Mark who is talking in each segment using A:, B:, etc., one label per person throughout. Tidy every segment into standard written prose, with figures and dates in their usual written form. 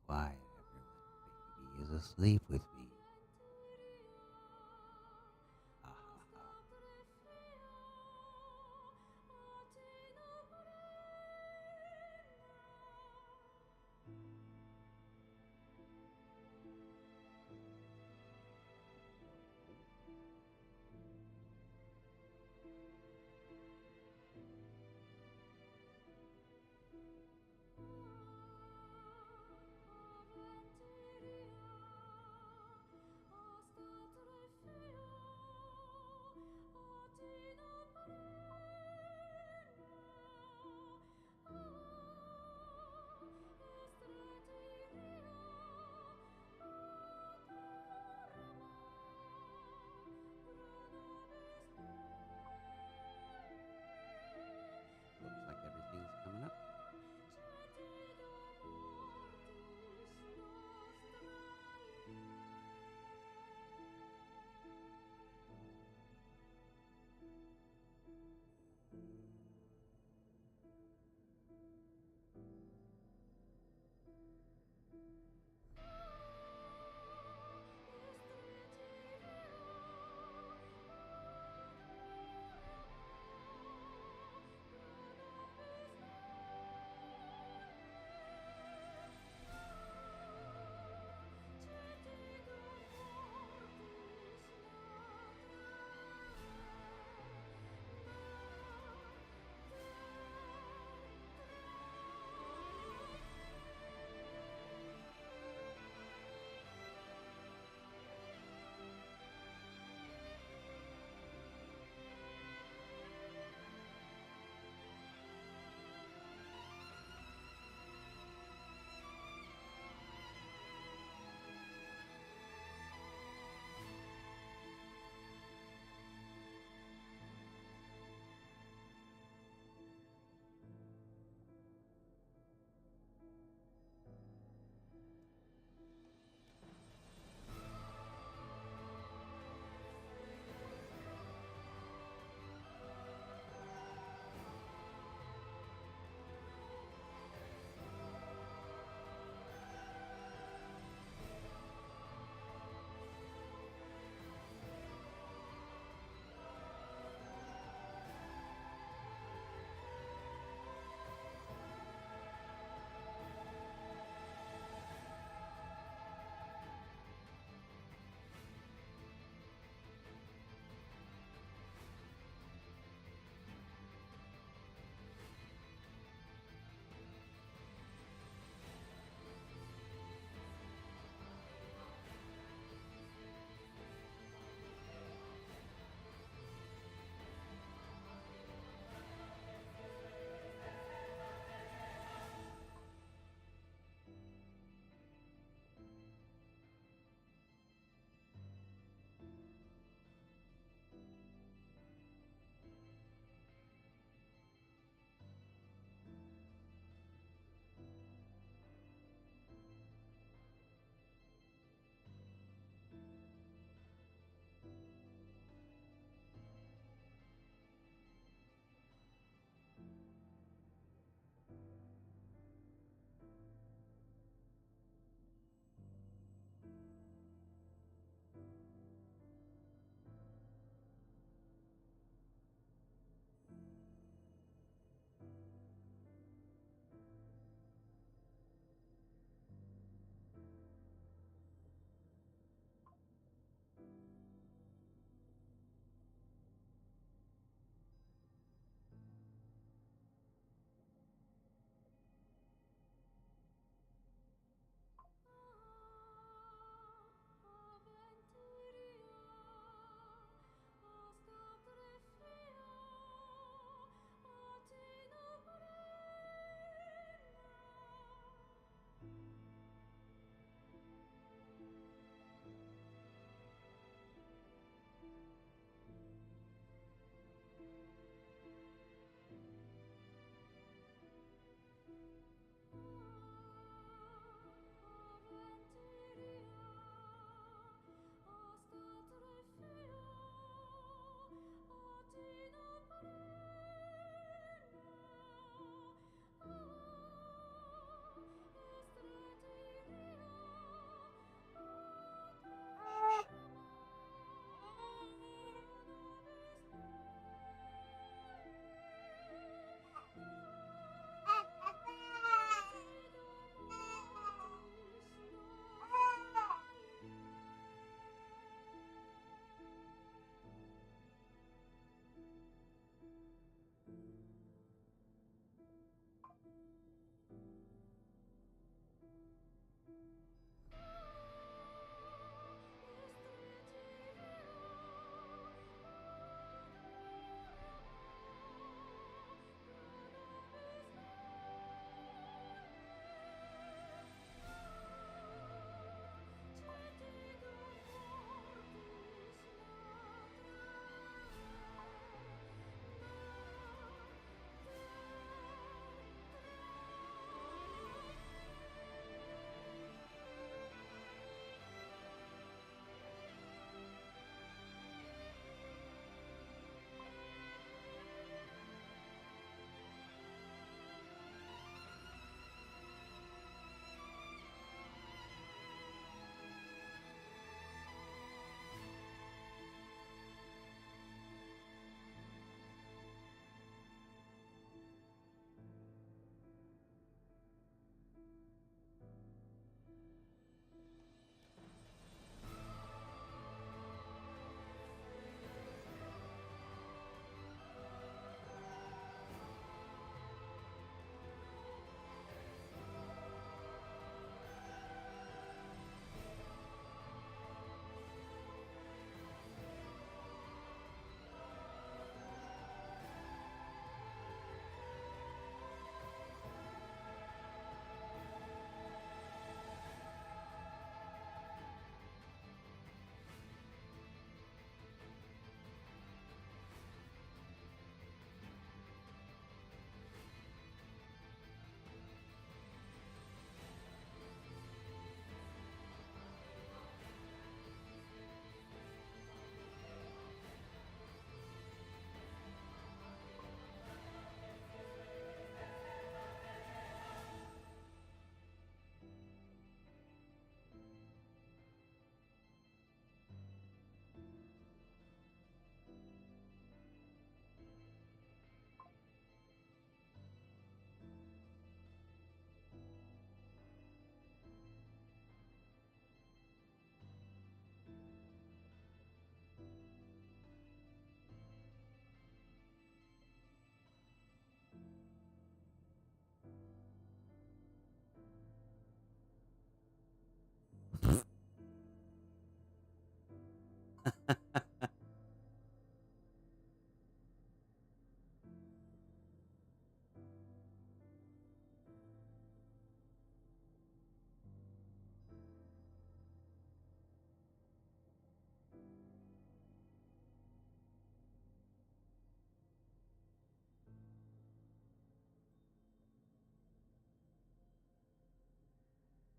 A: quiet, everyone. Baby is asleep with me. Ha ha ha.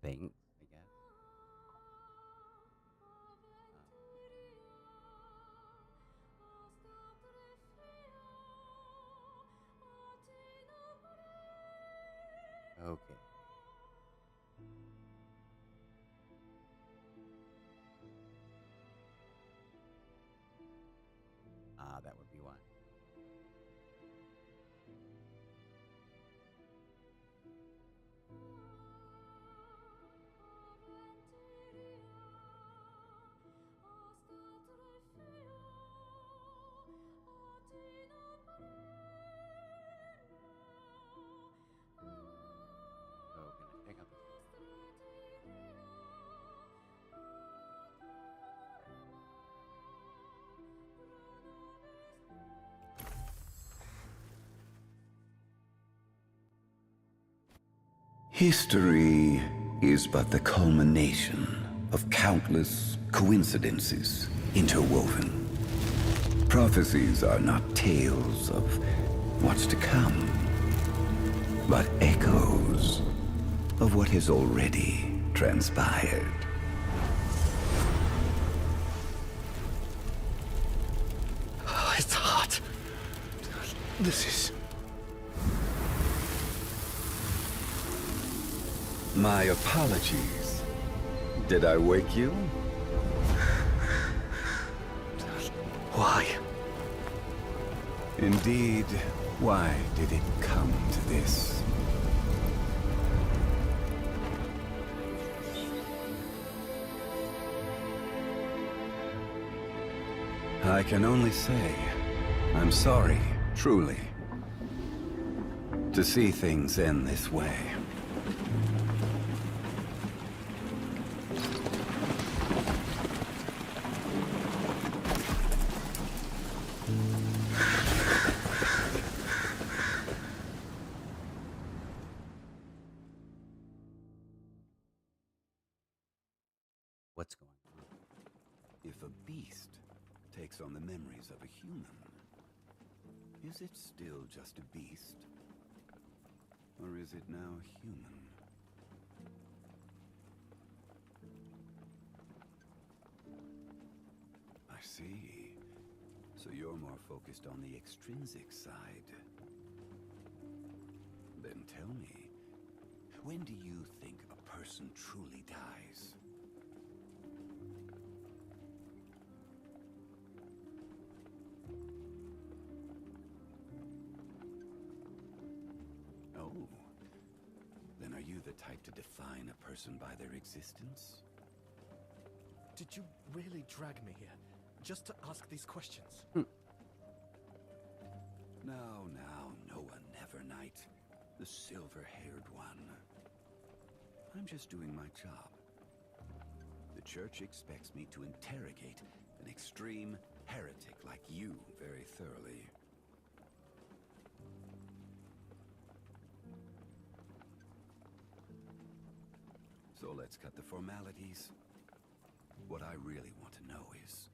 A: Thanks, I guess. Okay. Ah, that would be why. So, gonna check out this.
B: History is but the culmination of countless coincidences interwoven. Prophecies are not tales of what's to come, but echoes of what has already transpired.
C: Oh, it's hot. This is...
B: My apologies. Did I wake you?
C: Why?
B: Indeed, why did it come to this? I can only say, I'm sorry, truly, to see things end this way.
A: What's going on?
B: If a beast takes on the memories of a human, is it still just a beast? Or is it now human? I see. So you're more focused on the extrinsic side. Then tell me, when do you think a person truly dies? Oh. Then are you the type to define a person by their existence?
C: Did you really drag me here, just to ask these questions?
B: Now, Noah Nevernight, the silver-haired one. I'm just doing my job. The church expects me to interrogate an extreme heretic like you very thoroughly. So let's cut the formalities. What I really want to know is,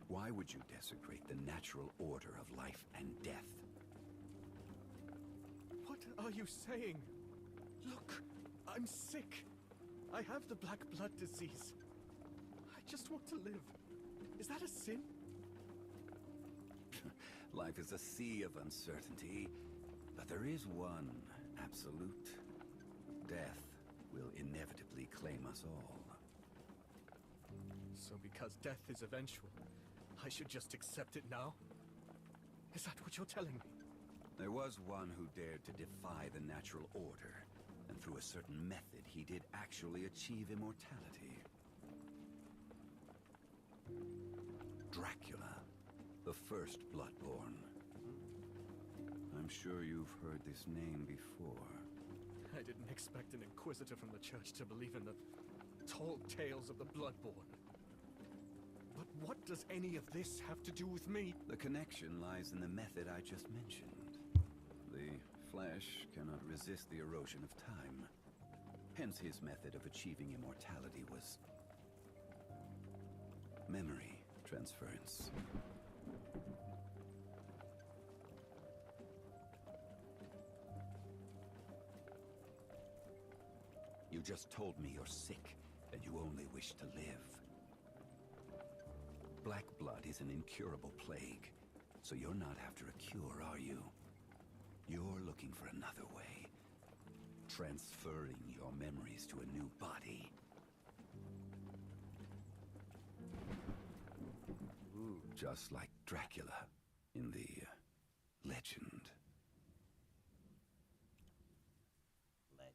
B: why would you desecrate the natural order of life and death?
C: What are you saying? Look, I'm sick. I have the black blood disease. I just want to live. Is that a sin?
B: Life is a sea of uncertainty, but there is one absolute. Death will inevitably claim us all.
C: So because death is eventual, I should just accept it now? Is that what you're telling me?
B: There was one who dared to defy the natural order, and through a certain method he did actually achieve immortality. Dracula, the first Bloodborne. I'm sure you've heard this name before.
C: I didn't expect an inquisitor from the church to believe in the tall tales of the Bloodborne. But what does any of this have to do with me?
B: The connection lies in the method I just mentioned. The flesh cannot resist the erosion of time. Hence his method of achieving immortality was memory transference. You just told me you're sick, and you only wish to live. Black blood is an incurable plague, so you're not after a cure, are you? You're looking for another way. Transferring your memories to a new body.
A: Ooh.
B: Just like Dracula in the legend.
A: Lead.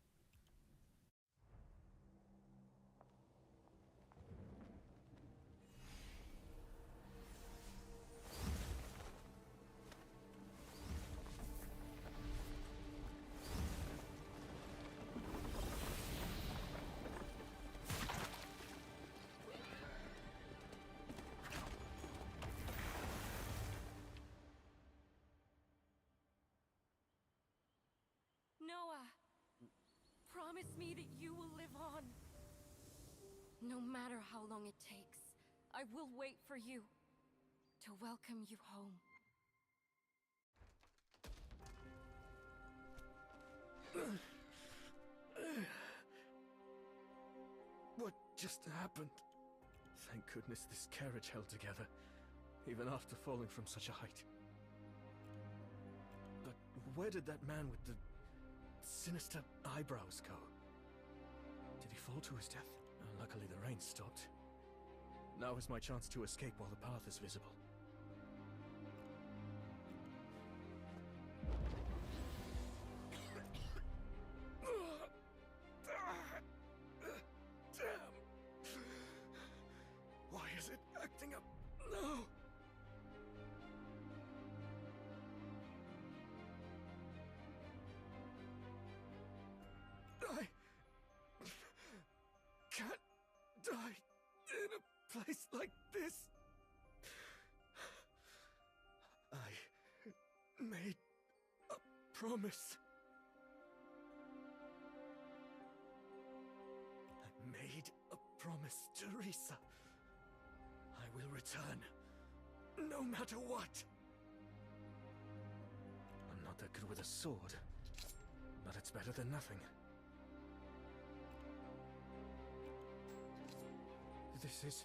D: Noah, promise me that you will live on. No matter how long it takes, I will wait for you to welcome you home.
C: What just happened? Thank goodness this carriage held together, even after falling from such a height. But where did that man with the sinister eyebrows go? Did he fall to his death? Luckily the rain stopped. Now is my chance to escape while the path is visible. Damn! Why is it acting up? No! I can't die in a place like this. I made a promise. I made a promise, Teresa. I will return, no matter what. I'm not that good with a sword, but it's better than nothing. This is...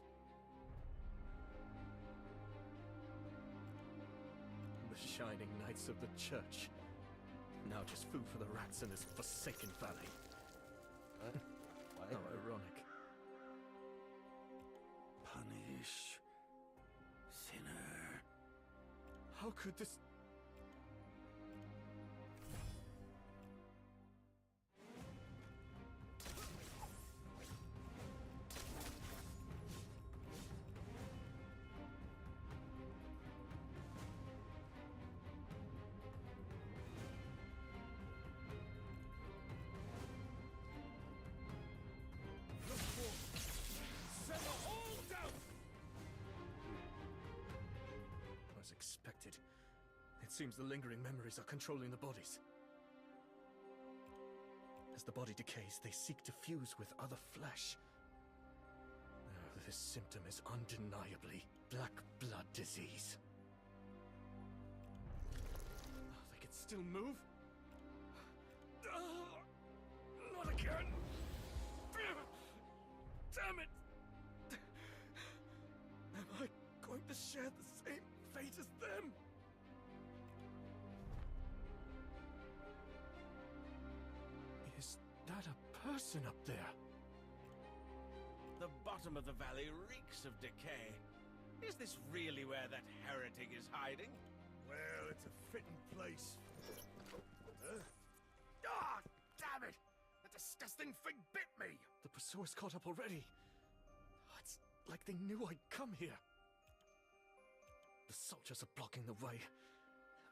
C: the shining knights of the church. Now just food for the rats in this forsaken valley.
A: What? What?
C: How ironic.
B: Punish, sinner.
C: How could this... As expected. It seems the lingering memories are controlling the bodies. As the body decays, they seek to fuse with other flesh. This symptom is undeniably black blood disease. They can still move? Not again! Damn it! Am I going to share the same fate as them? Is that a person up there?
E: The bottom of the valley reeks of decay. Is this really where that heretic is hiding?
C: Well, it's a fitting place.
E: Ah, damn it! The disgusting thing bit me!
C: The pursuer's caught up already. It's like they knew I'd come here. The soldiers are blocking the way,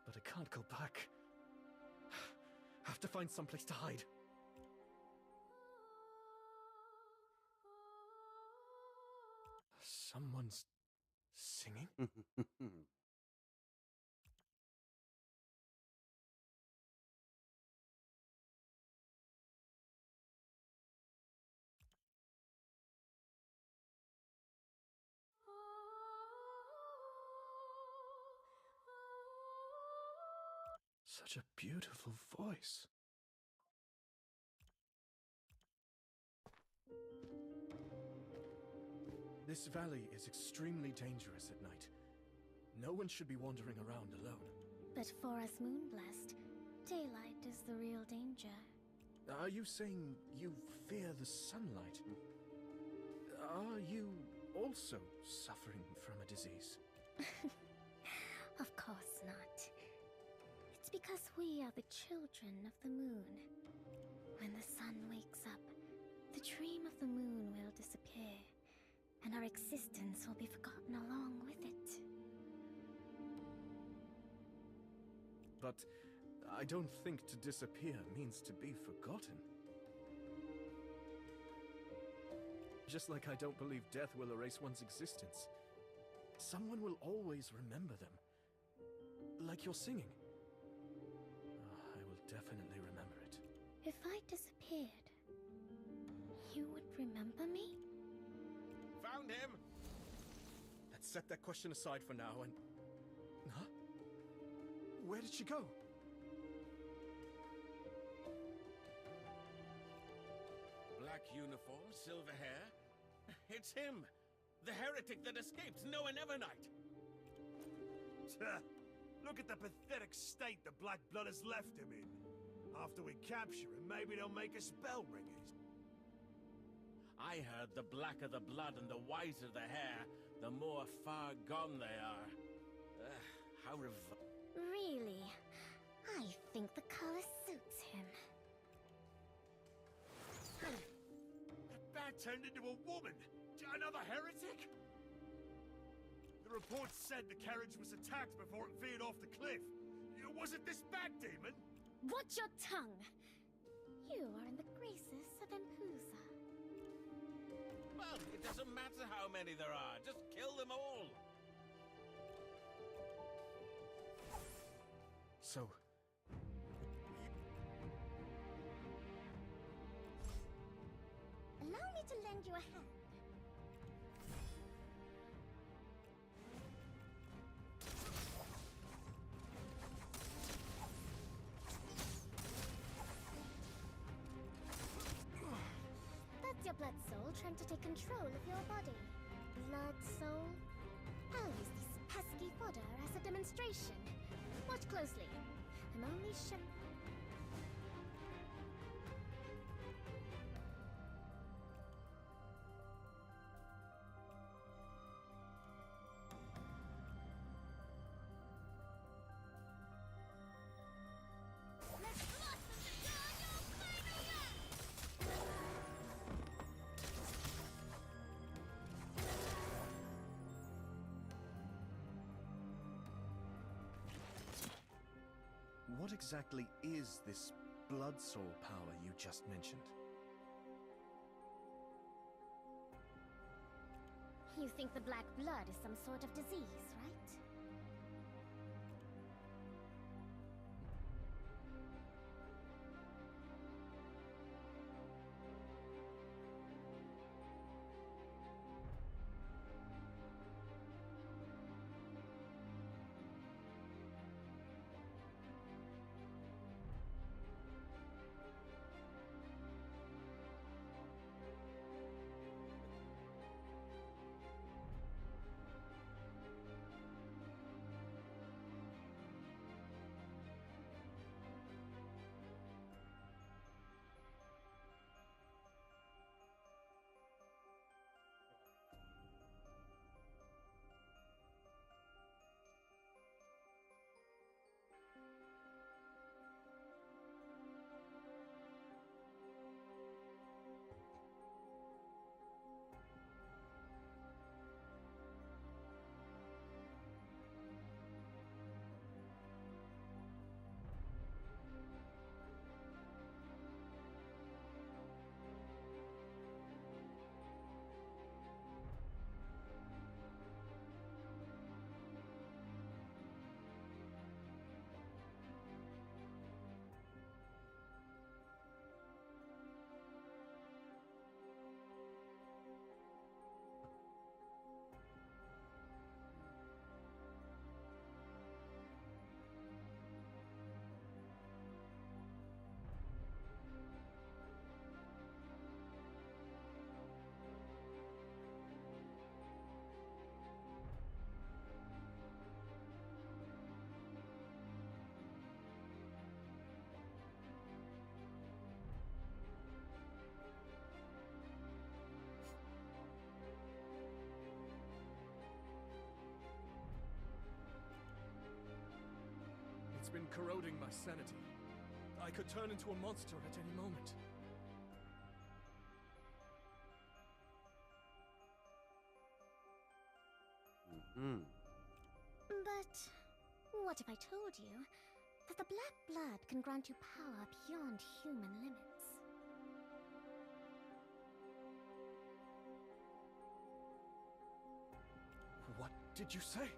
C: but I can't go back. Have to find someplace to hide. Someone's singing? Such a beautiful voice. This valley is extremely dangerous at night. No one should be wandering around alone.
F: But for us Moonblast, daylight is the real danger.
C: Are you saying you fear the sunlight? Are you also suffering from a disease?
F: Of course not. It's because we are the children of the moon. When the sun wakes up, the dream of the moon will disappear, and our existence will be forgotten along with it.
C: But I don't think to disappear means to be forgotten. Just like I don't believe death will erase one's existence. Someone will always remember them. Like your singing. I will definitely remember it.
F: If I disappeared, you would remember me?
E: Found him!
C: Let's set that question aside for now and... Huh? Where did she go?
E: Black uniform, silver hair. It's him! The heretic that escaped Noah Nevernight!
G: Look at the pathetic state the Black Blood has left him in. After we capture him, maybe they'll make us bell ringers.
E: I heard the blacker the blood and the whiter the hair, the more far gone they are. How
F: Really? I think the color suits him.
G: That bat turned into a woman! Another heretic? The report said the carriage was attacked before it veered off the cliff. Was it this bat demon?
F: Watch your tongue! You are in the graces of Empusa.
E: Well, it doesn't matter how many there are. Just kill them all.
C: So...
F: Allow me to lend you a hand. That's your blood soul trying to take control of your body. Blood soul? I'll use this pesky fodder as a demonstration. Watch closely. I'm only
C: What exactly is this blood soul power you just mentioned?
F: You think the black blood is some sort of disease, right?
C: It's been corroding my sanity. I could turn into a monster at any moment.
F: But what if I told you that the black blood can grant you power beyond human limits?
C: What did you say?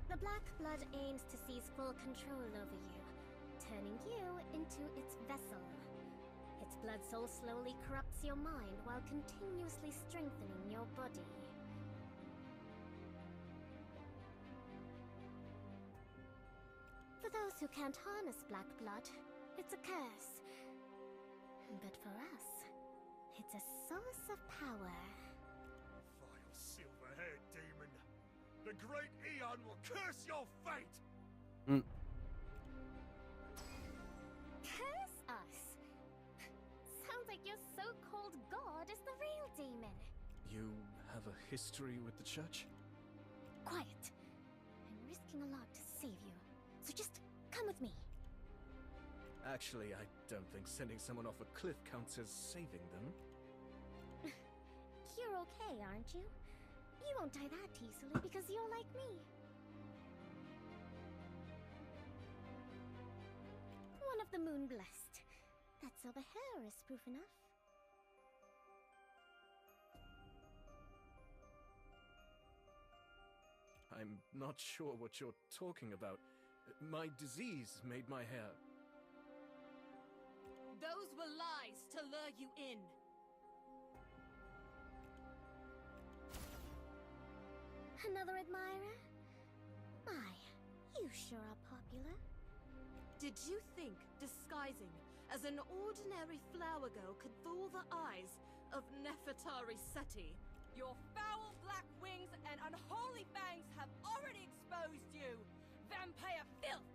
F: The black blood aims to seize full control over you, turning you into its vessel. Its blood soul slowly corrupts your mind while continuously strengthening your body. For those who can't harness black blood, it's a curse. But for us, it's a source of power.
G: Vile silver-haired demon. The great Eon will curse your fate!
F: Curse us? Sounds like your so-called god is the real demon.
C: You have a history with the church?
F: Quiet. I'm risking a lot to save you, so just come with me.
C: Actually, I don't think sending someone off a cliff counts as saving them.
F: You're okay, aren't you? You won't die that easily because you're like me. One of the moon blessed. That silver hair is proof enough.
C: I'm not sure what you're talking about. My disease made my hair.
D: Those were lies to lure you in.
F: Another admirer? My, you sure are popular.
D: Did you think disguising as an ordinary flower girl could fool the eyes of Nefertari Seti? Your foul black wings and unholy fangs have already exposed you! Vampire filth!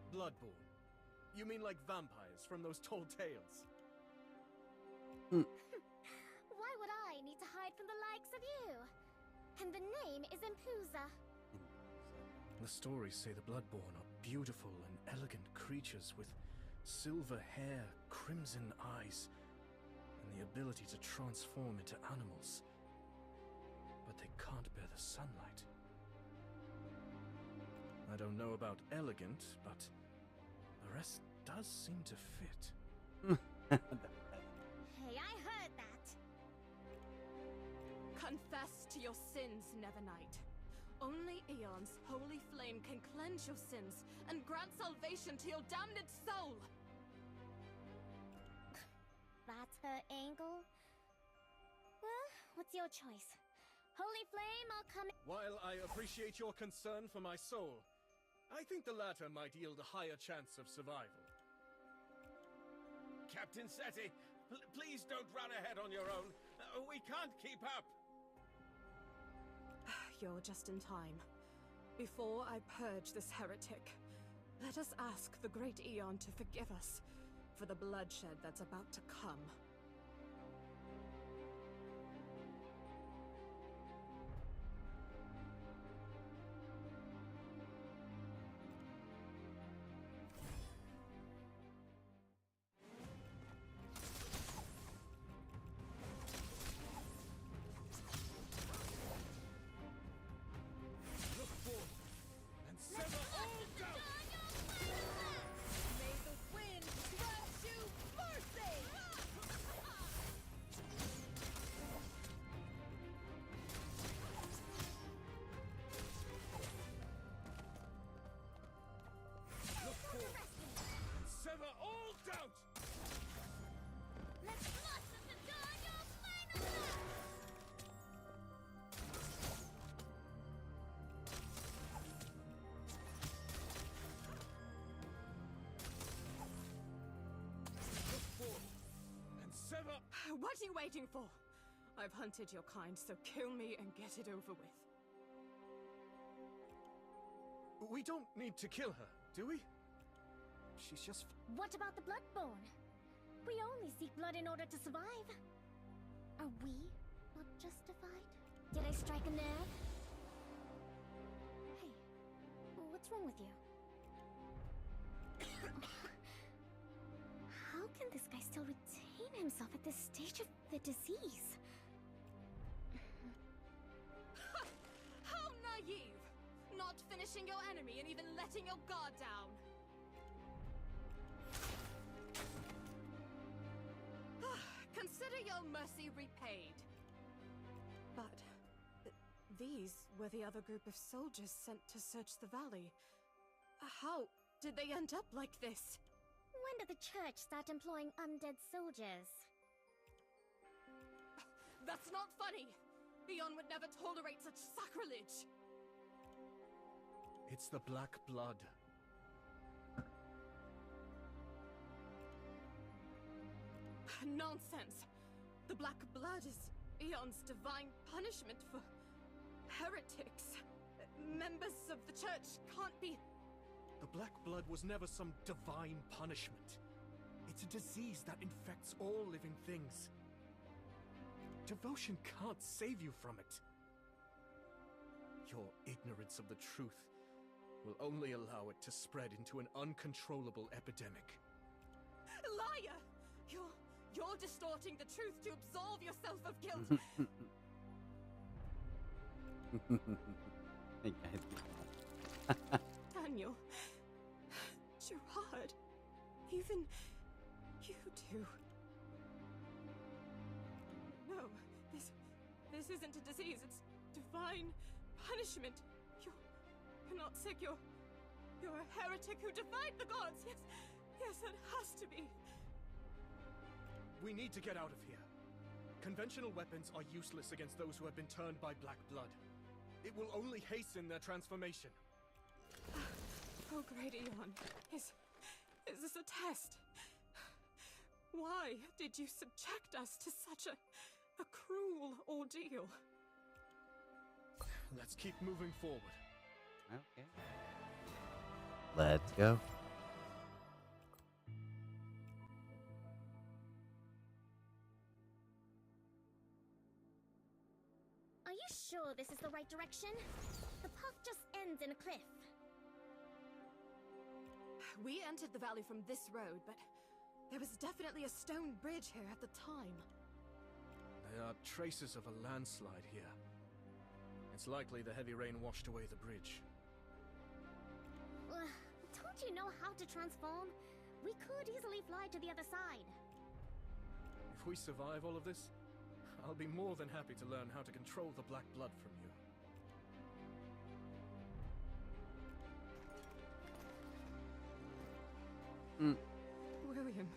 C: Bloodborne. You mean like vampires from those tall tales?
F: Why would I need to hide from the likes of you? And the name is Impuza.
C: The stories say the Bloodborne are beautiful and elegant creatures with silver hair, crimson eyes, and the ability to transform into animals. But they can't bear the sunlight. I don't know about elegant, but the rest does seem to fit.
F: Hey, I heard that.
D: Confess to your sins, Nevernight. Only Eon's holy flame can cleanse your sins and grant salvation to your damned soul!
F: That's her angle? Well, what's your choice? Holy flame, I'll come.
C: While I appreciate your concern for my soul, I think the latter might yield a higher chance of survival.
E: Captain Seti, please don't run ahead on your own. We can't keep up.
D: You're just in time. Before I purge this heretic, let us ask the great Eon to forgive us for the bloodshed that's about to come.
E: Look forth and sever all doubt.
D: May the wind grant you mercy!
E: Look forth and sever all doubt.
F: Let's blossom the dawn your final love!
E: Look forth and sever.
D: What are you waiting for? I've hunted your kind, so kill me and get it over with.
C: We don't need to kill her, do we? She's just...
F: What about the Bloodborne? We only seek blood in order to survive. Are we not justified? Did I strike a nerve? Hey, what's wrong with you? How can this guy still retain himself at this stage of the disease?
D: How naive! Not finishing your enemy and even letting your guard down. Consider your mercy repaid.
H: But these were the other group of soldiers sent to search the valley. How did they end up like this?
F: When did the church start employing undead soldiers?
D: That's not funny! Beyond would never tolerate such sacrilege!
C: It's the Black Blood.
H: Nonsense! The Black Blood is Eon's divine punishment for heretics. Members of the church can't be...
C: The Black Blood was never some divine punishment. It's a disease that infects all living things. Devotion can't save you from it. Your ignorance of the truth will only allow it to spread into an uncontrollable epidemic.
H: Liar! You're distorting the truth to absolve yourself of guilt.
A: Hey guys.
H: Daniel, Gerard, even you two. No, this isn't a disease. It's divine punishment. You're not sick. You're a heretic who defied the gods. Yes, it has to be.
C: We need to get out of here. Conventional weapons are useless against those who have been turned by Black Blood. It will only hasten their transformation.
H: Oh, great Eon. Is this a test? Why did you subject us to such a cruel ordeal?
C: Let's keep moving forward.
A: Okay. Let's go.
F: Are you sure this is the right direction? The path just ends in a cliff.
H: We entered the valley from this road, but there was definitely a stone bridge here at the time.
C: There are traces of a landslide here. It's likely the heavy rain washed away the bridge.
F: Don't you know how to transform? We could easily fly to the other side.
C: If we survive all of this, I'll be more than happy to learn how to control the Black Blood from you.
H: William,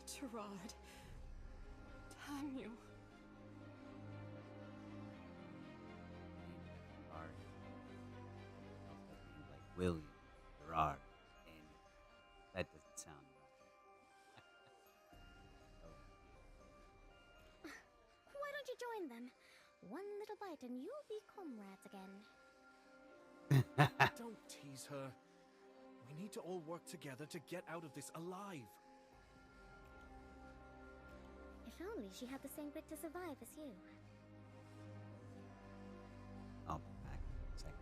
H: Gerard, Daniel.
A: Gerard. Also named like William, Gerard, Daniel. That doesn't sound right.
F: Why don't you join them? One little bite and you'll be comrades again.
C: Don't tease her. We need to all work together to get out of this alive.
F: If only she had the same grit to survive as you.
A: I'll be back in a second.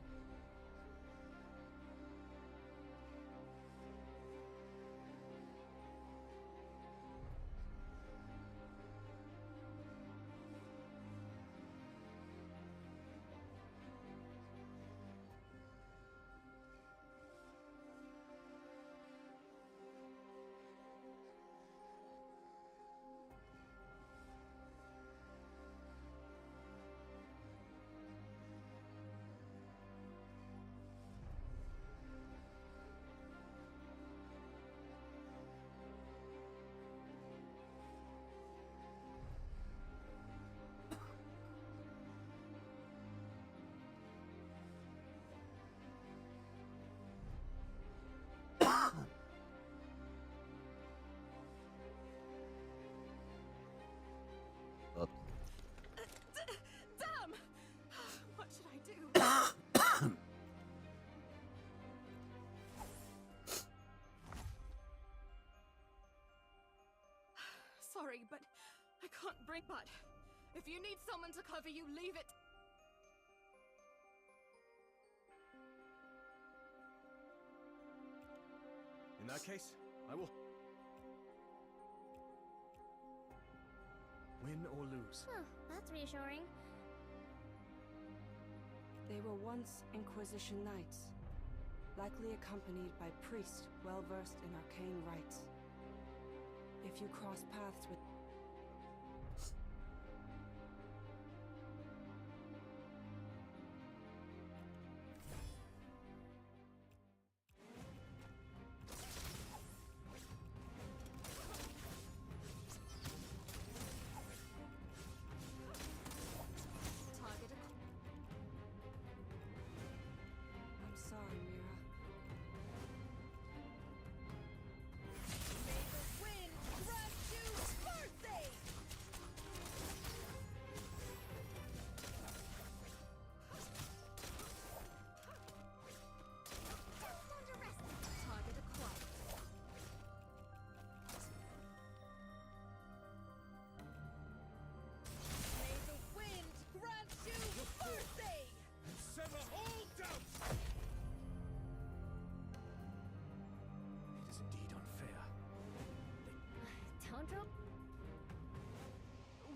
A: Oops.
H: Damn! What should I do? Sorry, but I can't bring but If you need someone to cover you, leave it.
C: In that case, I will... Win or lose.
F: Oh, that's reassuring.
I: They were once Inquisition knights, likely accompanied by priests well-versed in arcane rites. If you cross paths with...
H: Target a...
I: I'm sorry, Mira.
H: May the wind grant you birthday!
F: Just underestimate.
H: Target acquired. May the wind grant you birthday!
G: Sever all doubts!
C: It is indeed unfair.
F: Don't drop.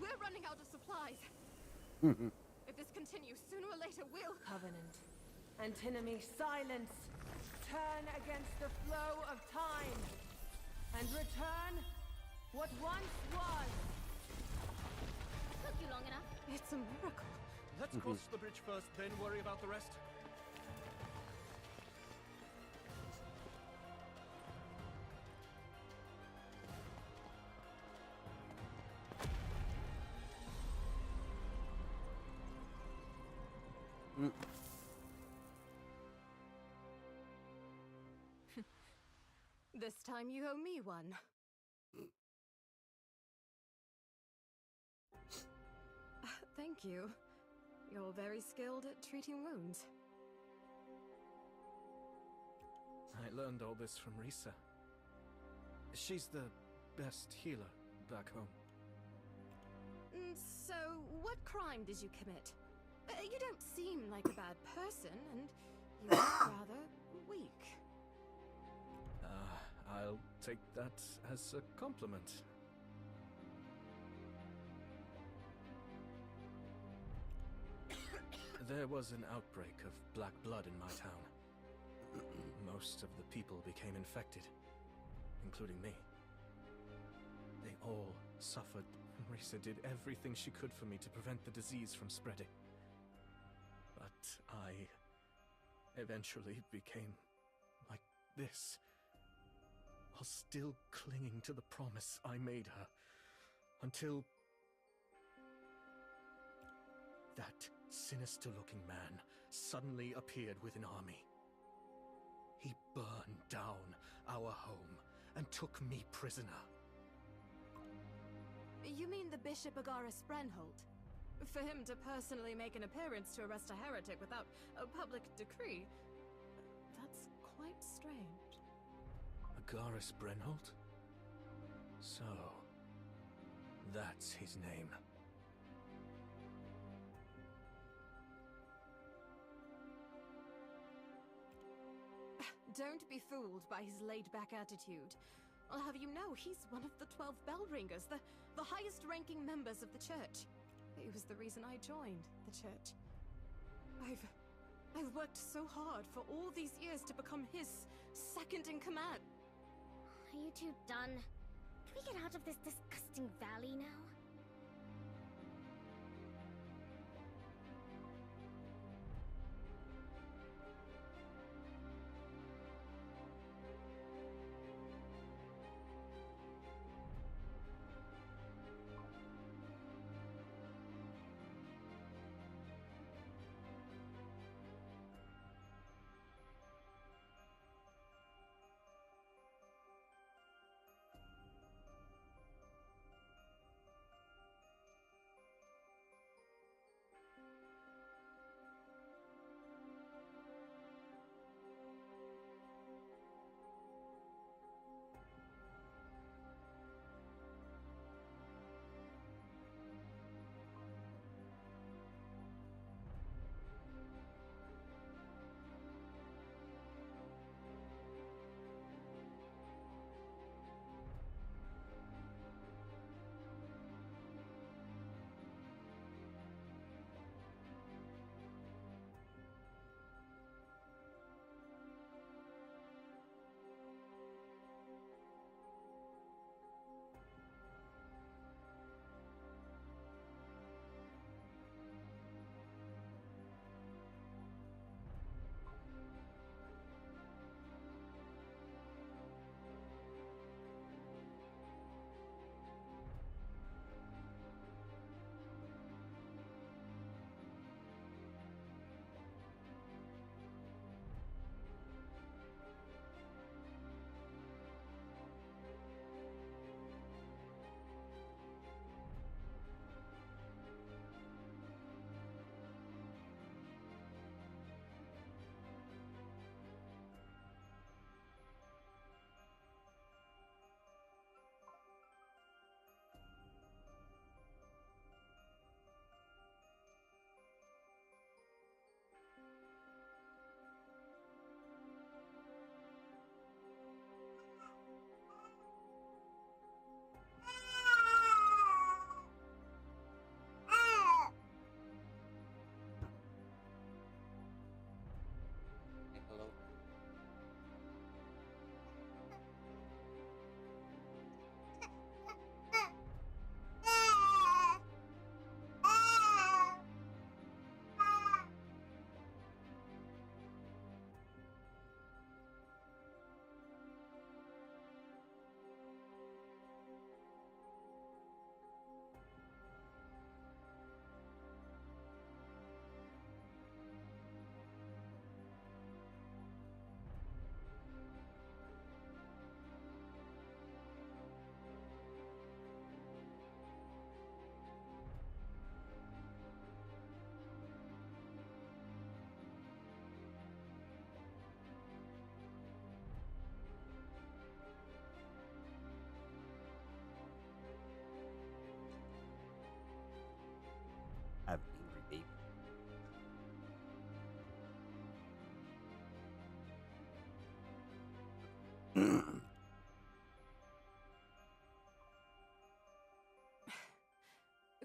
H: We're running out of supplies. If this continues, sooner or later we'll...
I: Covenant. Antinomy, silence! Turn against the flow of time! And return what once was!
F: Took you long enough.
H: It's a miracle.
C: Let's cross the bridge first, then worry about the rest.
H: This time you owe me one. Thank you. You're very skilled at treating wounds.
C: I learned all this from Risa. She's the best healer back home.
H: So, what crime did you commit? You don't seem like a bad person, and you look rather weak.
C: I'll take that as a compliment. There was an outbreak of black blood in my town. Most of the people became infected, including me. They all suffered. Risa did everything she could for me to prevent the disease from spreading. But I eventually became like this, while still clinging to the promise I made her, until that sinister-looking man suddenly appeared with an army. He burned down our home and took me prisoner.
H: You mean the Bishop Agaris Brenholt? For him to personally make an appearance to arrest a heretic without a public decree? That's quite strange.
C: Agaris Brenholt? So, that's his name.
H: Don't be fooled by his laid-back attitude. I'll have you know he's one of the 12 Bellringers, the highest-ranking members of the church. It was the reason I joined the church. I've worked so hard for all these years to become his second-in-command.
F: Are you two done? Can we get out of this disgusting valley now?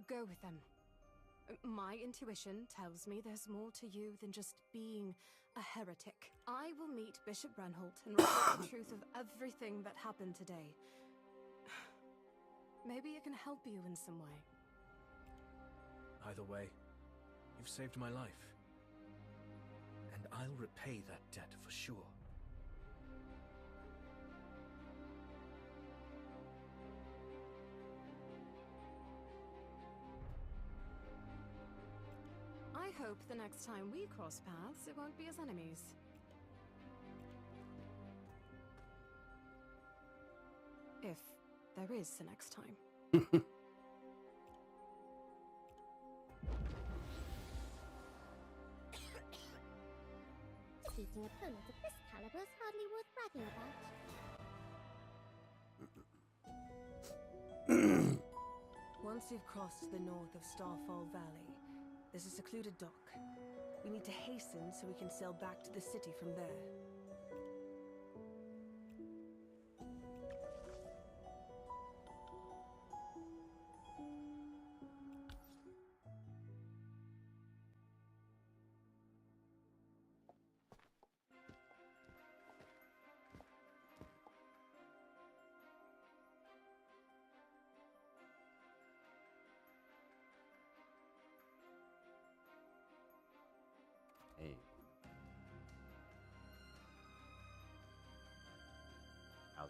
I: Go with them. My intuition tells me there's more to you than just being a heretic. I will meet Bishop Brenholt and report the truth of everything that happened today. Maybe it can help you in some way.
C: Either way, you've saved my life. And I'll repay that debt for sure.
I: I hope the next time we cross paths, it won't be as enemies. If there is the next time.
F: Defeating opponents of this caliber is hardly worth bragging about.
I: Once you've crossed to the north of Starfall Valley, there's a secluded dock. We need to hasten so we can sail back to the city from there.
A: Hey. How's it? Oh.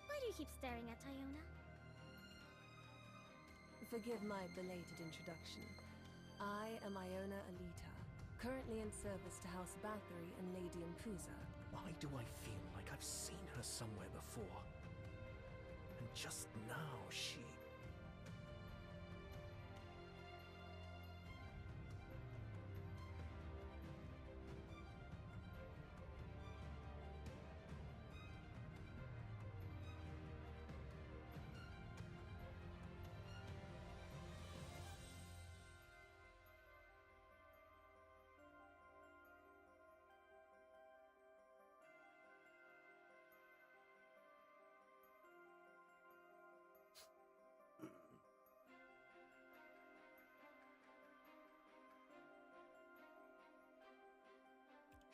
F: Why do keep staring at Iona?
I: Forgive my belated introduction. I am Iona Alita, currently in service to House Bathory and Lady Impuza.
C: Why do I feel like I've seen her somewhere before? And just now she...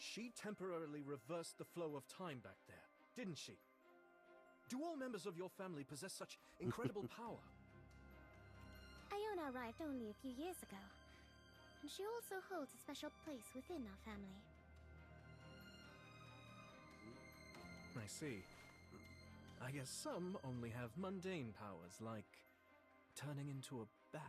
C: She temporarily reversed the flow of time back there, didn't she? Do all members of your family possess such incredible power?
F: Iona arrived only a few years ago, and she also holds a special place within our family.
C: I see. I guess some only have mundane powers, like turning into a bat.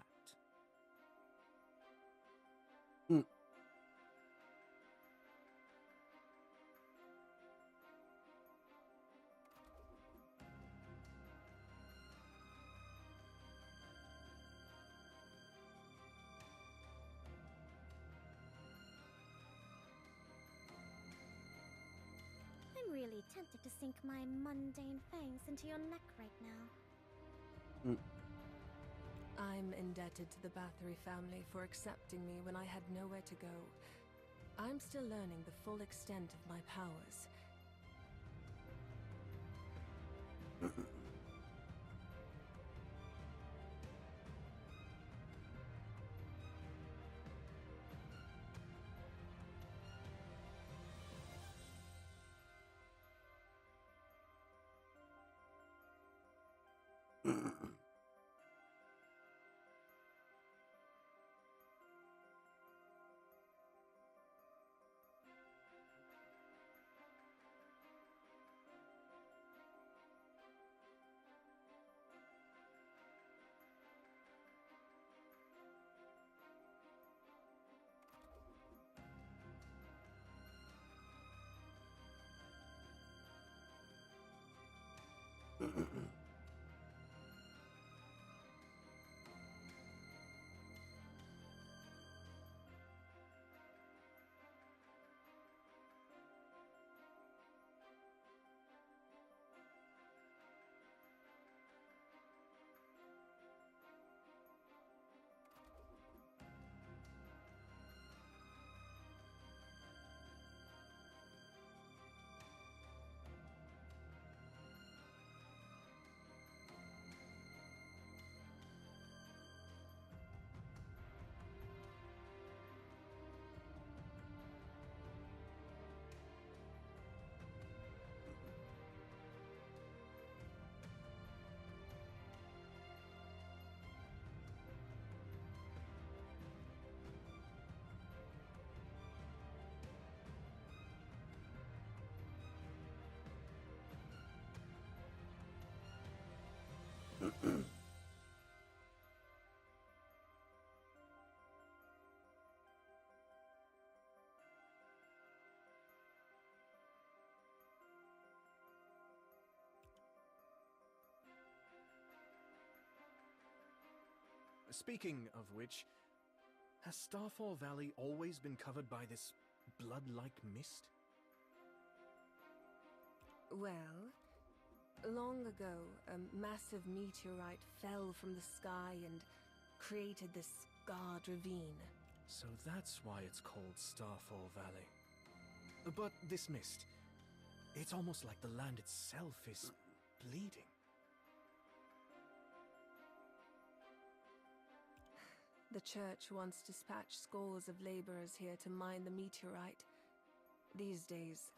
F: I'm really tempted to sink my mundane fangs into your neck right now.
I: I'm indebted to the Bathory family for accepting me when I had nowhere to go. I'm still learning the full extent of my powers.
C: Speaking of which, has Starfall Valley always been covered by this blood-like mist?
I: Well, long ago, a massive meteorite fell from the sky and created this scarred ravine.
C: So that's why it's called Starfall Valley. But this mist, it's almost like the land itself is bleeding.
I: The church once dispatched scores of laborers here to mine the meteorite. These days,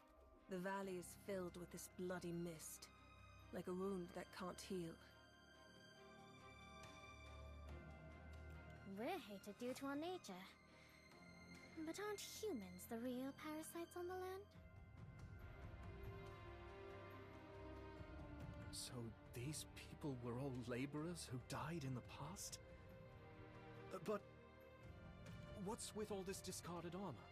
I: the valley is filled with this bloody mist, like a wound that can't heal.
F: We're hated due to our nature. But aren't humans the real parasites on the land?
C: So these people were all laborers who died in the past? But what's with all this discarded armor?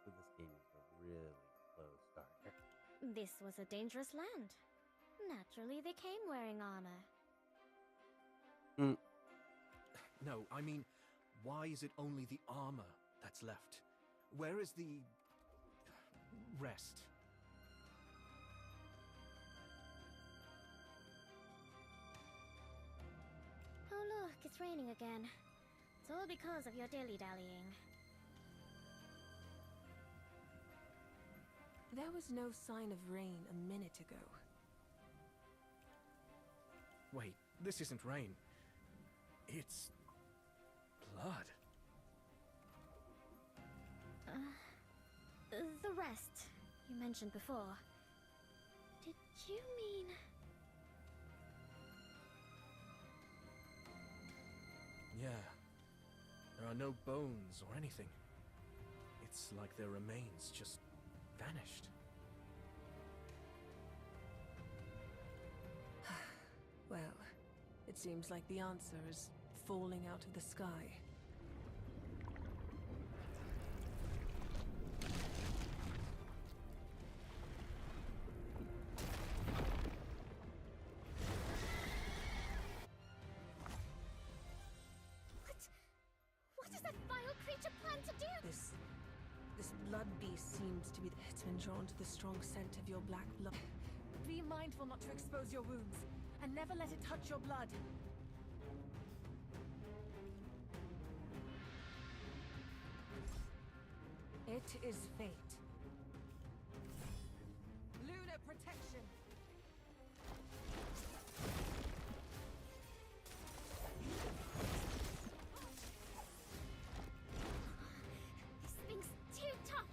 A: So this game is a really slow starter.
F: This was a dangerous land. Naturally, they came wearing armor.
C: No, I mean, why is it only the armor that's left? Where is the rest?
F: Oh look, it's raining again. It's all because of your dilly-dallying.
I: There was no sign of rain a minute ago.
C: Wait, this isn't rain. It's blood.
F: The rest you mentioned before. Did you mean...
C: Yeah. There are no bones or anything. It's like their remains just vanished.
I: Well, it seems like the answer is falling out of the sky.
F: What does that vile creature plan to do?
I: This blood beast seems to be... It's been drawn to the strong scent of your black blood.
H: Be mindful not to expose your wounds, and never let it touch your blood.
I: It is fate.
H: Lunar protection.
F: This thing's too tough.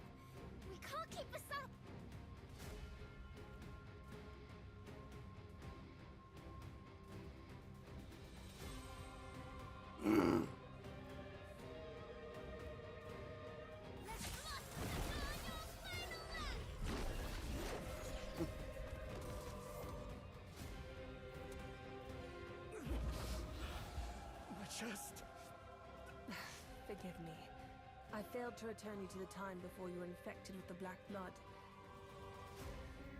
F: We can't keep this up.
C: Chest.
I: Forgive me. I failed to return you to the time before you were infected with the black blood.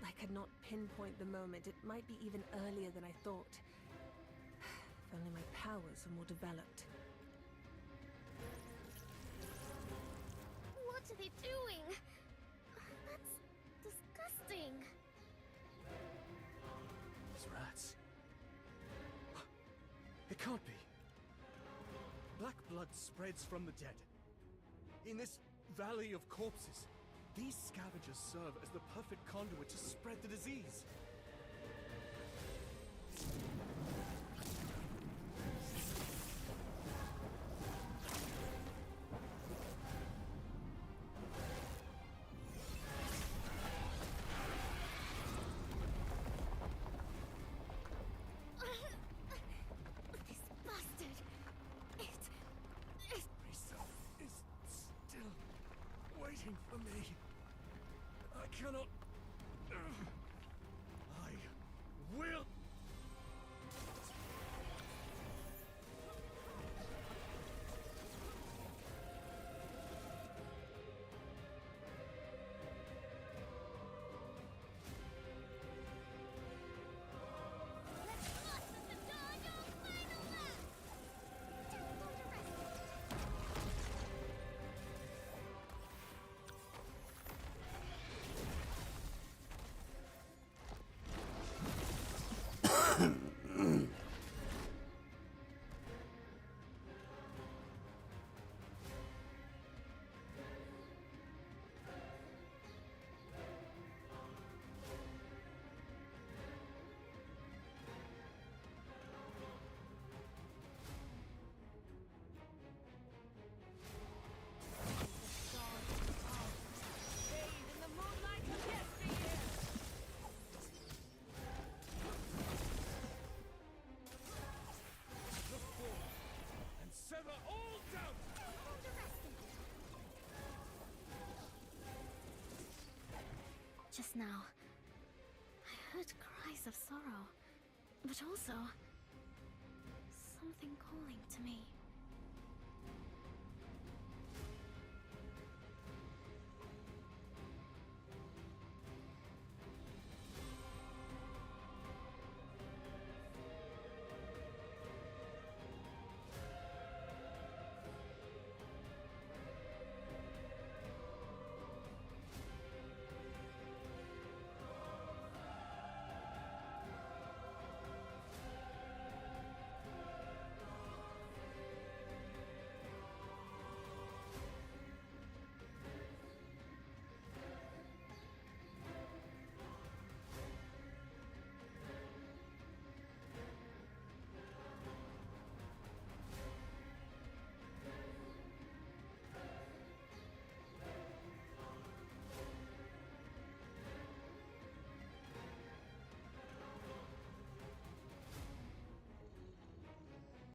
I: I could not pinpoint the moment. It might be even earlier than I thought. If only my powers were more developed.
F: What are they doing? That's disgusting.
C: These rats. It can't be. Black blood spreads from the dead. In this valley of corpses, these scavengers serve as the perfect conduit to spread the disease.
F: This bastard.
C: Risa is still waiting for me. I cannot... I will...
F: Just now, I heard cries of sorrow, but also something calling to me.